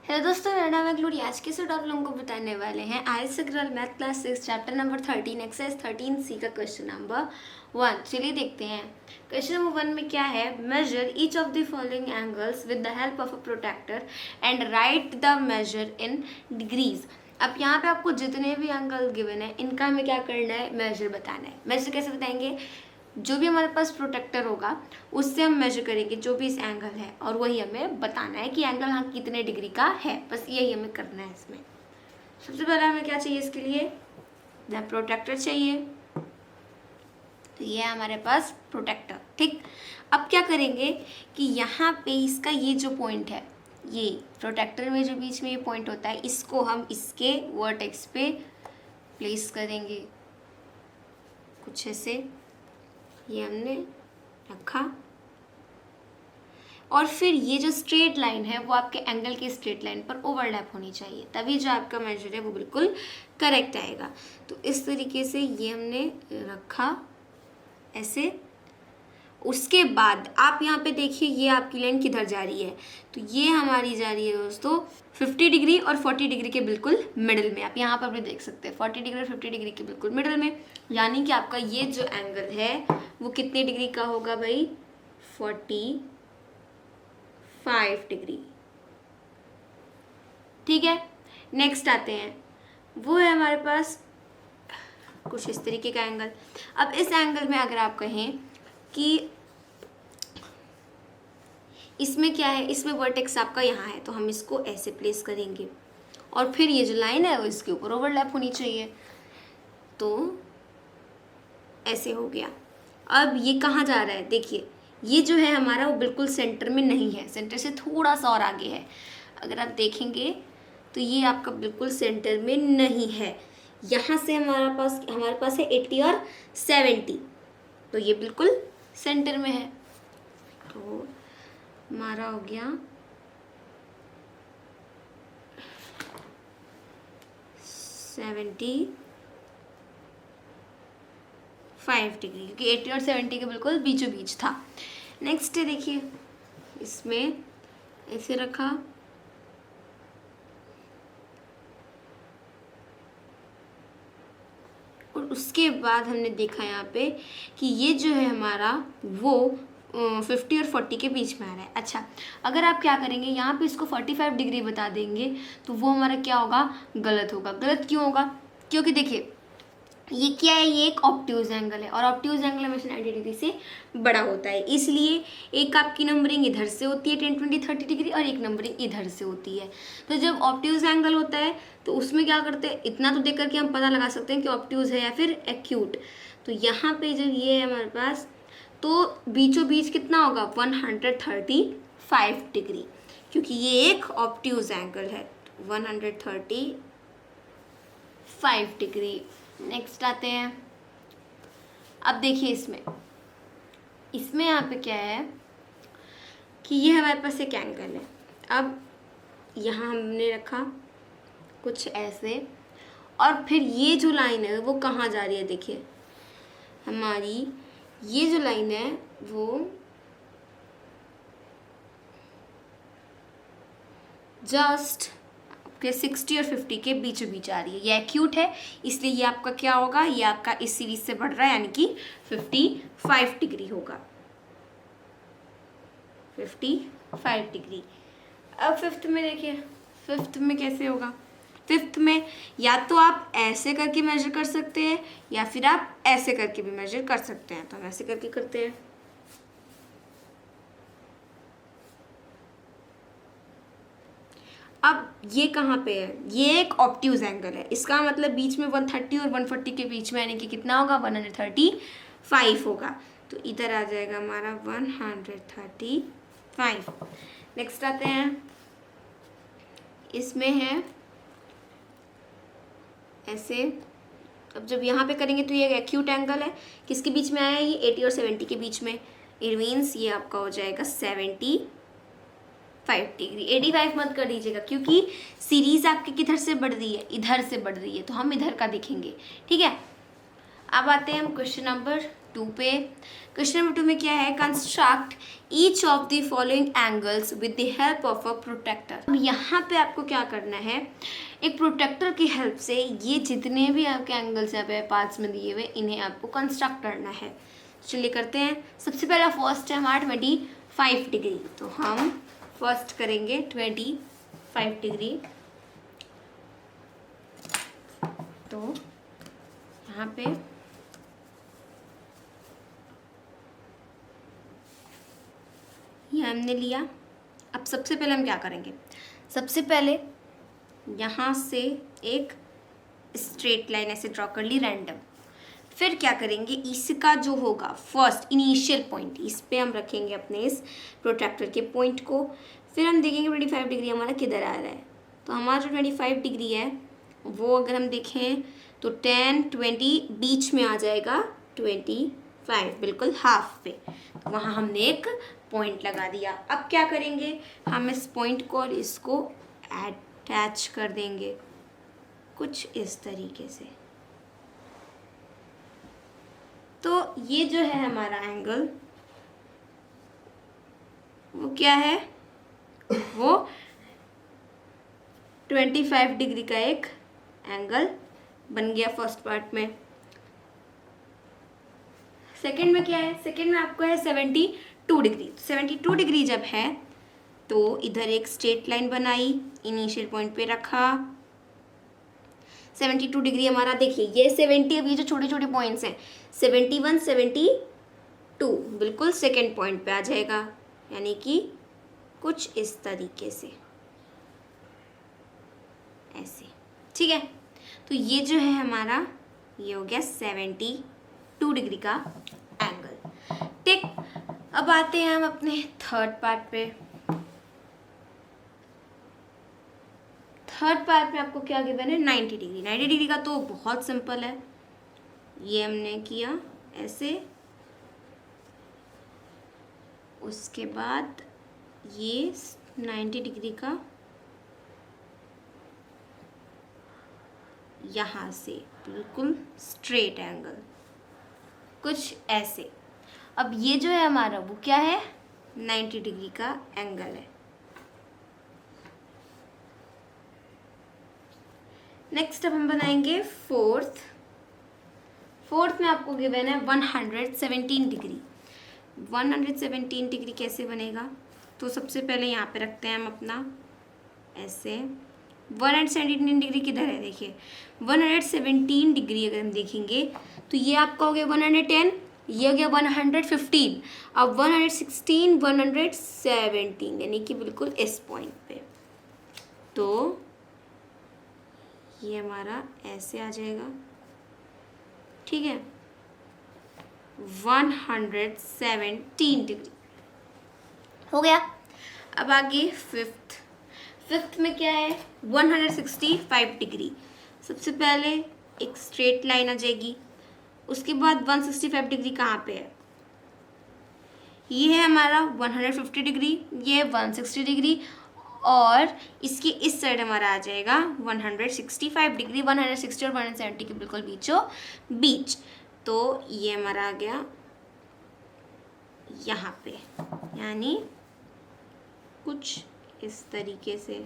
Hello दोस्तों, मेरा नाम है ग्लोरी। आज के आप लोगों को बताने वाले हैं R S Aggarwal math class 6 chapter number 13 exercise 13C का क्वेश्चन नंबर 1। चलिए देखते हैं क्वेश्चन नंबर 1 में क्या है। Measure each of the following angles with the help of a protractor and write the measure in degrees. अब यहाँ पे आपको जितने भी एंगल गिवन है इनका हमें क्या करना है, मेजर बताना है। मेजर कैसे बताएंगे, जो भी हमारे पास प्रोटेक्टर होगा उससे हम मेजर करेंगे जो भी इस एंगल है, और वही हमें बताना है कि एंगल हाँ कितने डिग्री का है। बस यही हमें करना है इसमें। सबसे पहले हमें क्या चाहिए इसके लिए, प्रोटेक्टर चाहिए। तो ये है हमारे पास प्रोटेक्टर। ठीक, अब क्या करेंगे कि यहाँ पे इसका ये जो पॉइंट है, ये प्रोटेक्टर में जो बीच में ये पॉइंट होता है, इसको हम इसके वर्टेक्स पे प्लेस करेंगे कुछ ऐसे। ये हमने रखा, और फिर ये जो स्ट्रेट लाइन है वो आपके एंगल की स्ट्रेट लाइन पर ओवरलैप होनी चाहिए, तभी जो आपका मेजर है वो बिल्कुल करेक्ट आएगा। तो इस तरीके से ये हमने रखा ऐसे। उसके बाद आप यहाँ पे देखिए ये आपकी लाइन किधर जा रही है, तो ये हमारी जा रही है दोस्तों 50 डिग्री और 40 डिग्री के बिल्कुल मिडिल में। आप यहाँ पर भी देख सकते हैं 40 डिग्री और 50 डिग्री के बिल्कुल मिडिल में, यानी कि आपका ये जो एंगल है वो कितने डिग्री का होगा भाई, 45 डिग्री। ठीक है, नेक्स्ट आते हैं, वो है हमारे पास कुछ इस तरीके का एंगल। अब इस एंगल में अगर आप कहें कि इसमें क्या है, इसमें वर्टेक्स आपका यहाँ है, तो हम इसको ऐसे प्लेस करेंगे, और फिर ये जो लाइन है वो इसके ऊपर ओवरलैप होनी चाहिए, तो ऐसे हो गया। अब ये कहाँ जा रहा है, देखिए ये जो है हमारा वो बिल्कुल सेंटर में नहीं है, सेंटर से थोड़ा सा और आगे है। अगर आप देखेंगे तो ये आपका बिल्कुल सेंटर में नहीं है। यहाँ से हमारे पास है 80 और 70, तो ये बिल्कुल सेंटर में है। तो हमारा हो गया 75 डिग्री, क्योंकि 80 और 70 के बिल्कुल बीचों बीच था। नेक्स्ट है, देखिए इसमें ऐसे रखा, और उसके बाद हमने देखा यहाँ पे कि ये जो है हमारा वो 50 और 40 के बीच में आ रहा है। अच्छा, अगर आप क्या करेंगे यहाँ पे इसको 45 डिग्री बता देंगे तो वो हमारा क्या होगा, गलत होगा। गलत क्यों होगा, क्योंकि देखिए ये क्या है, ये एक ऑब्ट्यूज एंगल है, और ऑब्ट्यूज एंगल हमेशा 90 डिग्री से बड़ा होता है। इसलिए एक आपकी नंबरिंग इधर से होती है 10, 20, 30 डिग्री, और एक नंबरिंग इधर से होती है। तो जब ऑब्ट्यूज एंगल होता है तो उसमें क्या करते हैं, इतना तो देख करके हम पता लगा सकते हैं कि ऑब्ट्यूज है या फिर एक्यूट। तो यहाँ पे जब ये है हमारे पास, तो बीचों बीच कितना होगा, 135 डिग्री, क्योंकि ये एक ऑब्ट्यूज एंगल है। 135 डिग्री। नेक्स्ट आते हैं, अब देखिए इसमें यहाँ पे क्या है कि ये हमारे पास एक एंगल है। अब यहाँ हमने रखा कुछ ऐसे, और फिर ये जो लाइन है वो कहाँ जा रही है, देखिए हमारी ये जो लाइन है वो जस्ट के 60 और 50 के बीचों बीच आ रही है। ये एक्यूट है, इसलिए ये आपका क्या होगा, ये आपका इस सीरीज से बढ़ रहा है, यानी कि 55 डिग्री होगा। 55 डिग्री। अब फिफ्थ में देखिए, फिफ्थ में कैसे होगा, फिफ्थ में या तो आप ऐसे करके मेजर कर सकते हैं या फिर आप ऐसे करके भी मेजर कर सकते हैं। तो हम ऐसे करके करते हैं। अब ये कहाँ पे है, ये एक ऑब्ट्यूज एंगल है, इसका मतलब बीच में 130 और 140 के बीच में, यानी कि कितना होगा, 135 होगा। तो इधर आ जाएगा हमारा 135। नेक्स्ट आते हैं, इसमें है ऐसे। अब जब यहाँ पे करेंगे तो ये एक्यूट एंगल है, किसके बीच में आया है, ये 80 और 70 के बीच में। इट मीन्स ये आपका हो जाएगा 75 डिग्री। 85 मत कर दीजिएगा, क्योंकि सीरीज आपकी किधर से बढ़ रही है, इधर से बढ़ रही है, तो हम इधर का देखेंगे। ठीक है, अब आते हैं हम क्वेश्चन नंबर 2 पे। क्वेश्चन नंबर 2 में क्या है, construct each of the following angles with the help of a protractor. अब यहाँ पे आपको क्या करना है, एक प्रोटेक्टर की हेल्प से ये जितने भी आपके एंगल्स यहाँ पे पार्ट्स में दिए हुए इन्हें आपको कंस्ट्रक्ट करना है। चलिए करते हैं। सबसे पहला फर्स्ट है हमारा 25 डिग्री, तो हम फर्स्ट करेंगे 25 डिग्री। तो यहाँ पे ये हमने लिया। अब सबसे पहले हम क्या करेंगे, सबसे पहले यहाँ से एक स्ट्रेट लाइन ऐसे ड्रॉ कर ली रैंडम। फिर क्या करेंगे, इसका जो होगा फर्स्ट इनिशियल पॉइंट, इस पे हम रखेंगे अपने इस प्रोट्रैक्टर के पॉइंट को। फिर हम देखेंगे 25 डिग्री हमारा किधर आ रहा है। तो हमारा जो 25 डिग्री है वो अगर हम देखें तो 10, 20 बीच में आ जाएगा 25, बिल्कुल हाफ पे। तो वहाँ हमने एक पॉइंट लगा दिया। अब क्या करेंगे, हम इस पॉइंट को और इसको अटैच कर देंगे कुछ इस तरीके से। तो ये जो है हमारा एंगल वो क्या है, वो 25 डिग्री का एक एंगल बन गया फर्स्ट पार्ट में। सेकंड में क्या है, सेकंड में आपको है 72 डिग्री। 72 डिग्री जब है तो इधर एक स्ट्रेट लाइन बनाई, इनिशियल पॉइंट पे रखा। 72 डिग्री हमारा देखिए ये 70, अभी जो छोटे छोटे पॉइंट्स हैं 71, 72 बिल्कुल सेकंड पॉइंट पे आ जाएगा, यानी कि कुछ इस तरीके से ऐसे, ठीक है। तो ये जो है हमारा ये हो गया 72 डिग्री का एंगल, ठीक। अब आते हैं हम अपने थर्ड पार्ट पे। थर्ड पार्ट में आपको क्या गिवन है, 90 डिग्री। 90 डिग्री का तो बहुत सिंपल है, ये हमने किया ऐसे, उसके बाद ये 90 डिग्री का यहाँ से बिल्कुल स्ट्रेट एंगल कुछ ऐसे। अब ये जो है हमारा वो क्या है, 90 डिग्री का एंगल है। नेक्स्ट अब हम बनाएंगे फोर्थ। फोर्थ में आपको गिवन है 117 डिग्री। 117 डिग्री कैसे बनेगा, तो सबसे पहले यहाँ पे रखते हैं हम अपना ऐसे। 117 डिग्री किधर है, देखिए 117 डिग्री अगर हम देखेंगे तो ये आपका हो गया 110, ये हो गया 115। अब 116, 117 यानी कि बिल्कुल इस पॉइंट पे। तो ये हमारा ऐसे आ जाएगा, ठीक है। 117 डिग्री हो गया। अब आगे फिफ्थ। फिफ्थ में क्या है, 165 डिग्री। सबसे पहले एक स्ट्रेट लाइन आ जाएगी, उसके बाद 165 डिग्री कहाँ पे है, ये है हमारा 150 डिग्री, ये है 160 डिग्री, और इसके इस साइड हमारा आ जाएगा 165 डिग्री। 160 और 170 के बिल्कुल बीचों बीच। तो ये हमारा आ गया यहाँ पे, यानी कुछ इस तरीके से,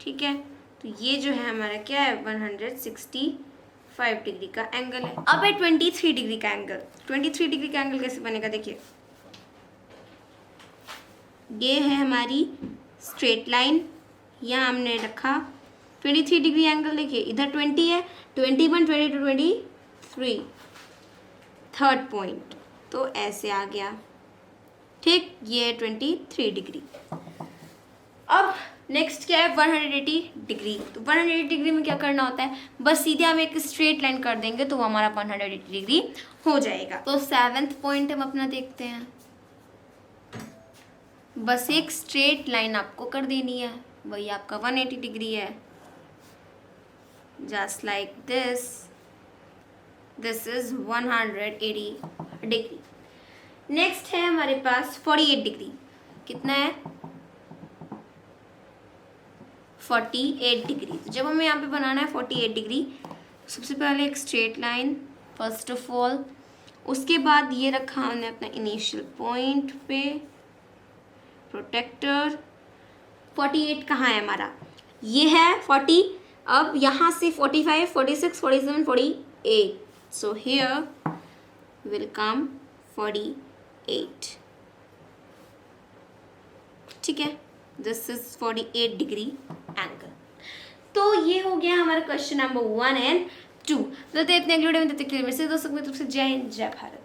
ठीक है। तो ये जो है हमारा क्या है, 165 डिग्री का एंगल है। अब है 23 डिग्री का एंगल। 23 डिग्री का एंगल कैसे बनेगा, देखिए ये है हमारी स्ट्रेट लाइन, यहाँ हमने रखा 23 डिग्री एंगल। देखिए इधर 20 है, 21, 22, 23 थर्ड पॉइंट, तो ऐसे आ गया, ठीक। ये है 23 डिग्री। अब नेक्स्ट क्या है, 180 डिग्री। तो 180 डिग्री में क्या करना होता है, बस सीधे हम एक स्ट्रेट लाइन कर देंगे तो वो हमारा 180 डिग्री हो जाएगा। तो 7th पॉइंट हम अपना देखते हैं। बस एक स्ट्रेट लाइन आपको कर देनी है, वही आपका 180 डिग्री है, just like this. This is 180 degree. Next है हमारे पास 48 डिग्री। कितना है, 48 डिग्री। तो जब हमें यहाँ पे बनाना है 48 डिग्री, सबसे पहले एक straight line first of all, उसके बाद ये रखा हमने अपना इनिशियल पॉइंट पे प्रोटेक्टर। 48 कहाँ है हमारा, ये है 40। अब यहाँ से 45, 46, 47, 48, सो हियर विल कम 48। ठीक है, दिस इज 48 डिग्री एंगल। तो ये हो गया हमारा क्वेश्चन नंबर 1 and 2। तो इतने अगले वीडियो में, तब तक के लिए मेरे से दोस्तों की तरफ से जय हिंद, जय भारत।